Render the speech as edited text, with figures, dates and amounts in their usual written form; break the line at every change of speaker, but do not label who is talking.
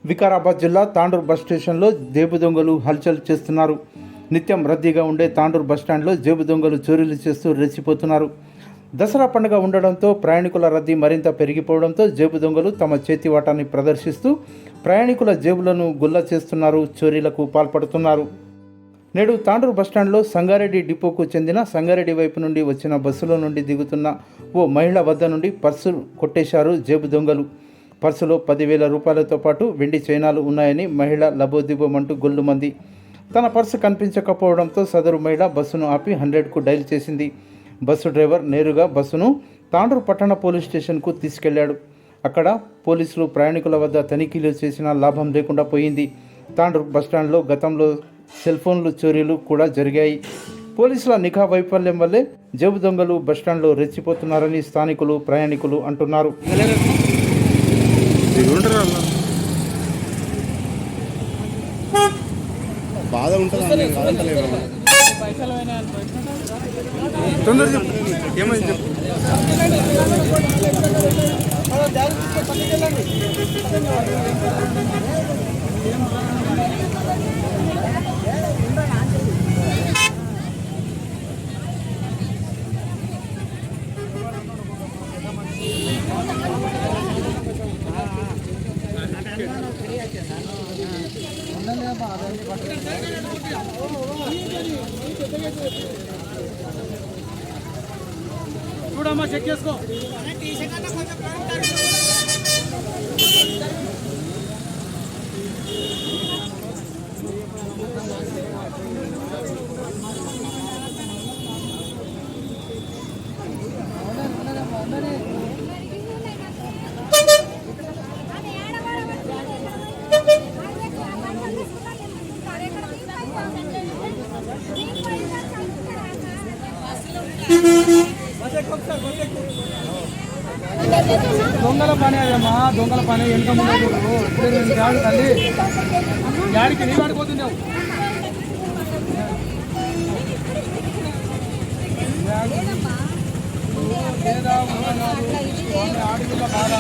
వికారాబాద్ జిల్లా తాండూరు బస్ స్టేషన్లో జేబు దొంగలు హల్చల్ చేస్తున్నారు. నిత్యం రద్దీగా ఉండే తాండూరు బస్టాండ్లో జేబు దొంగలు చోరీలు చేస్తూ రెచ్చిపోతున్నారు. దసరా పండుగ ఉండడంతో ప్రయాణికుల రద్దీ మరింత పెరిగిపోవడంతో జేబు దొంగలు తమ చేతివాటాన్ని ప్రదర్శిస్తూ ప్రయాణికుల జేబులను గుల్ల చేస్తున్నారు, చోరీలకు పాల్పడుతున్నారు. నేడు తాండూరు బస్టాండ్లో సంగారెడ్డి డిపోకు చెందిన సంగారెడ్డి వైపు నుండి వచ్చిన బస్సులో నుండి దిగుతున్న ఓ మహిళ వద్ద నుండి పర్సు కొట్టేశారు జేబు దొంగలు. పర్సులో 10,000 రూపాయలతో పాటు వెండి చైనాలు ఉన్నాయని మహిళ లబోదిబోమంటూ గొల్లుమంది. తన పర్సు కనిపించకపోవడంతో సదరు మహిళ బస్సును ఆపి 100కు డైల్ చేసింది. బస్సు డ్రైవర్ నేరుగా బస్సును తాండూరు పట్టణ పోలీస్ స్టేషన్కు తీసుకెళ్లాడు. అక్కడ పోలీసులు ప్రయాణికుల వద్ద తనిఖీలు చేసినా లాభం లేకుండా పోయింది. తాండూరు బస్టాండ్లో గతంలో సెల్ఫోన్లు చోరీలు కూడా జరిగాయి. పోలీసుల నిఘా వైఫల్యం వల్లే జేబు దొంగలు బస్టాండ్లో రెచ్చిపోతున్నారని స్థానికులు, ప్రయాణికులు అంటున్నారు.
బాధ ఉంటుంది ఏమైంది
చూడమ్మా, చెక్ చేసుకో. దొంగల పని అదమ్మా, దొంగల పని వెనుక ముందు తల్లి యాడికి నీ పడిపోతున్నావు. లేదా ఆడపిల్ల బాగా